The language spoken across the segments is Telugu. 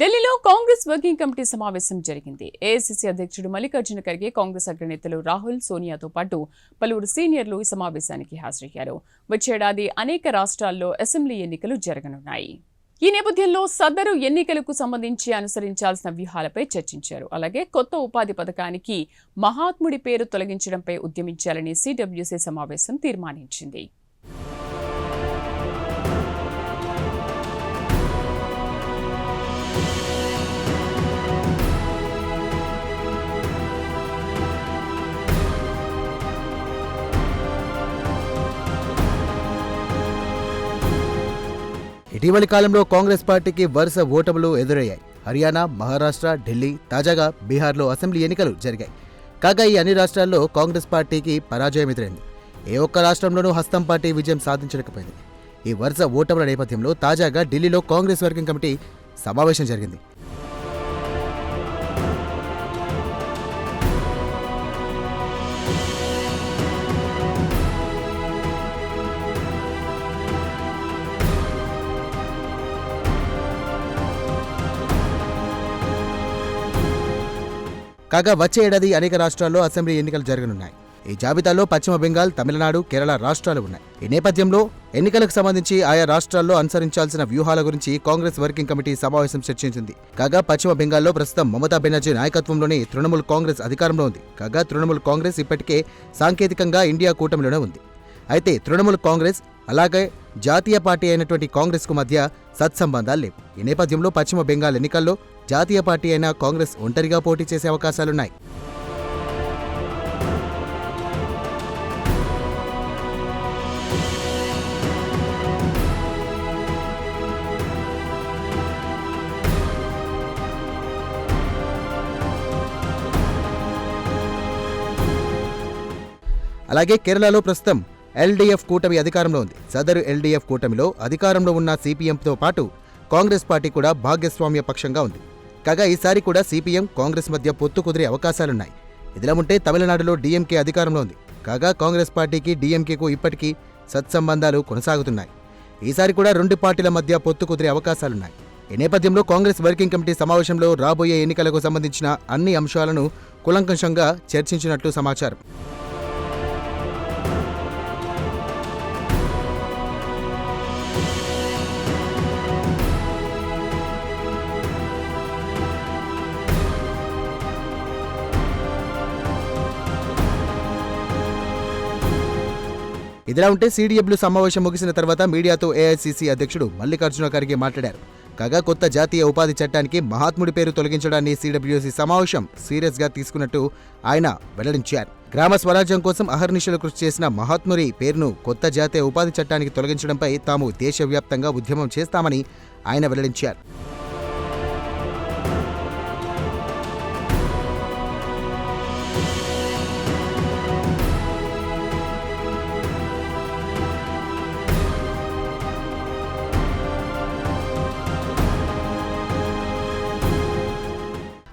ఢిల్లీలో కాంగ్రెస్ వర్కింగ్ కమిటీ సమావేశం జరిగింది. ఏఐసీసీ అధ్యక్షుడు మల్లికార్జున ఖర్గే, కాంగ్రెస్ అగ్రనేతలు రాహుల్, సోనియాతో పాటు పలువురు సీనియర్లు ఈ సమావేశానికి హాజరయ్యారు. వచ్చేడాది అనేక రాష్ట్రాల్లో అసెంబ్లీ ఎన్నికలు జరగనున్నాయి. ఈ నేపథ్యంలో సదరు ఎన్నికలకు సంబంధించి అనుసరించాల్సిన వ్యూహాలపై చర్చించారు. అలాగే కొత్త ఉపాధి పథకానికి మహాత్ముడి పేరు తొలగించడంపై ఉద్యమించాలని సిడబ్ల్యూసీ సమావేశం తీర్మానించింది. ఇటీవలి కాలంలో కాంగ్రెస్ పార్టీకి వరుస ఓటములు ఎదురయ్యాయి. హర్యానా, మహారాష్ట్ర, ఢిల్లీ, తాజాగా బీహార్లో అసెంబ్లీ ఎన్నికలు జరిగాయి. కాగా ఈ అన్ని రాష్ట్రాల్లో కాంగ్రెస్ పార్టీకి పరాజయం ఎదురైంది. ఏ ఒక్క రాష్ట్రంలోనూ హస్తం పార్టీ విజయం సాధించలేకపోయింది. ఈ వరుస ఓటముల నేపథ్యంలో తాజాగా ఢిల్లీలో కాంగ్రెస్ వర్కింగ్ కమిటీ సమావేశం జరిగింది. కాగా వచ్చే ఏడాది అనేక రాష్ట్రాల్లో అసెంబ్లీ ఎన్నికలు జరగనున్నాయి. ఈ జాబితాలో పశ్చిమ బెంగాల్, తమిళనాడు, కేరళ రాష్ట్రాలు ఉన్నాయి. ఈ నేపథ్యంలో ఎన్నికలకు సంబంధించి ఆయా రాష్ట్రాల్లో అనుసరించాల్సిన వ్యూహాల గురించి కాంగ్రెస్ వర్కింగ్ కమిటీ సమావేశం చర్చించింది. కాగా పశ్చిమ బెంగాల్లో ప్రస్తుతం మమతా బెనర్జీ నాయకత్వంలోని తృణమూల్ కాంగ్రెస్ అధికారంలో ఉంది. కాగా తృణమూల్ కాంగ్రెస్ ఇప్పటికే సాంకేతికంగా ఇండియా కూటమిలోనే ఉంది. అయితే తృణమూల్ కాంగ్రెస్ అలాగే జాతీయ పార్టీ అయినటువంటి కాంగ్రెస్కు మధ్య సత్సంబంధాలు లేవు. ఈ నేపథ్యంలో పశ్చిమ బెంగాల్ ఎన్నికల్లో జాతీయ పార్టీ అయిన కాంగ్రెస్ ఒంటరిగా పోటీ చేసే అవకాశాలున్నాయి. అలాగే కేరళలో ప్రస్తుతం ఎల్డీఎఫ్ కూటమి అధికారంలో ఉంది. సదరు ఎల్డీఎఫ్ కూటమిలో అధికారంలో ఉన్న సిపిఎంతో పాటు కాంగ్రెస్ పార్టీ కూడా భాగస్వామ్య పక్షంగా ఉంది. కాగా ఈసారి కూడా సిపిఎం, కాంగ్రెస్ మధ్య పొత్తు కుదిరే అవకాశాలున్నాయి. ఇదిలా ఉంటే తమిళనాడులో డీఎంకే అధికారంలో ఉంది. కాగా కాంగ్రెస్ పార్టీకి డీఎంకేకు ఇప్పటికీ సత్సంబంధాలు కొనసాగుతున్నాయి. ఈసారి కూడా రెండు పార్టీల మధ్య పొత్తు కుదిరే అవకాశాలున్నాయి. ఈ నేపథ్యంలో కాంగ్రెస్ వర్కింగ్ కమిటీ సమావేశంలో రాబోయే ఎన్నికలకు సంబంధించిన అన్ని అంశాలను కూలంకషంగా చర్చించినట్లు సమాచారం. ఇదిలా ఉంటే సిడబ్ల్యూ సమావేశం ముగిసిన తర్వాత మీడియాతో ఏఐసీసీ అధ్యక్షుడు మల్లికార్జున ఖర్గే మాట్లాడారు. కాగా కొత్త జాతీయ ఉపాధి చట్టానికి మహాత్ముడి పేరు తొలగించడాన్ని సిడబ్ల్యూసీ సమావేశం సీరియస్ గా తీసుకున్నట్టు ఆయన వెల్లడించారు. గ్రామ స్వరాజ్యం కోసం అహర్నిశలు కృషి చేసిన మహాత్ముడి పేరును కొత్త జాతీయ ఉపాధి చట్టానికి తొలగించడంపై తాము దేశవ్యాప్తంగా ఉద్యమం చేస్తామని ఆయన వెల్లడించారు.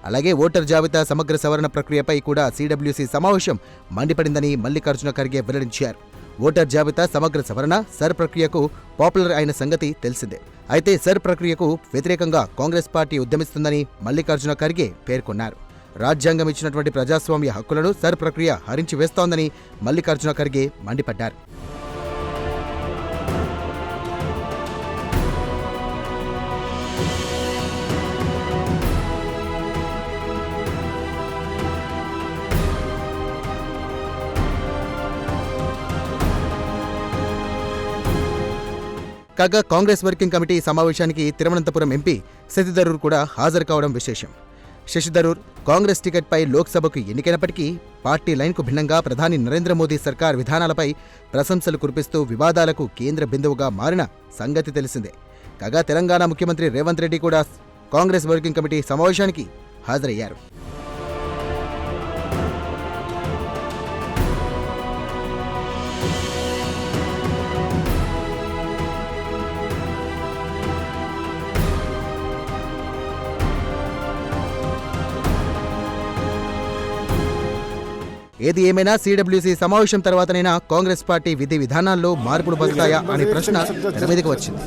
అలాగే ఓటర్ జాబితా సమగ్ర సవరణ ప్రక్రియపై కూడా సిడబ్ల్యూసీ సమావేశం మండిపడిందని మల్లికార్జున ఖర్గే వెల్లడించారు. ఓటర్ జాబితా సమగ్ర సవరణ సర్ ప్రక్రియకు పాపులర్ అయిన సంగతి తెలిసిందే. అయితే సర్ ప్రక్రియకు వ్యతిరేకంగా కాంగ్రెస్ పార్టీ ఉద్యమిస్తుందని మల్లికార్జున ఖర్గే పేర్కొన్నారు. రాజ్యాంగం ఇచ్చినటువంటి ప్రజాస్వామ్య హక్కులను సర్ ప్రక్రియ హరించి వేస్తోందని మల్లికార్జున ఖర్గే మండిపడ్డారు. కాగా కాంగ్రెస్ వర్కింగ్ కమిటీ సమావేశానికి తిరువనంతపురం ఎంపీ శశి థరూర్ కూడా హాజరు కావడం విశేషం. శశి థరూర్ కాంగ్రెస్ టికెట్పై లోక్సభకు ఎన్నికైనప్పటికీ పార్టీ లైన్కు భిన్నంగా ప్రధాని నరేంద్ర మోదీ సర్కార్ విధానాలపై ప్రశంసలు కురిపిస్తూ వివాదాలకు కేంద్ర బిందువుగా మారిన సంగతి తెలిసిందే. కాగా తెలంగాణ ముఖ్యమంత్రి రేవంత్ రెడ్డి కూడా కాంగ్రెస్ వర్కింగ్ కమిటీ సమావేశానికి హాజరయ్యారు. ఏది ఏమైనా సిడబ్ల్యూసీ సమావేశం తర్వాతనైనా కాంగ్రెస్ పార్టీ విధి విధానాల్లో మార్పులు పడతాయా అనే ప్రశ్న తెర మీదకు వచ్చింది.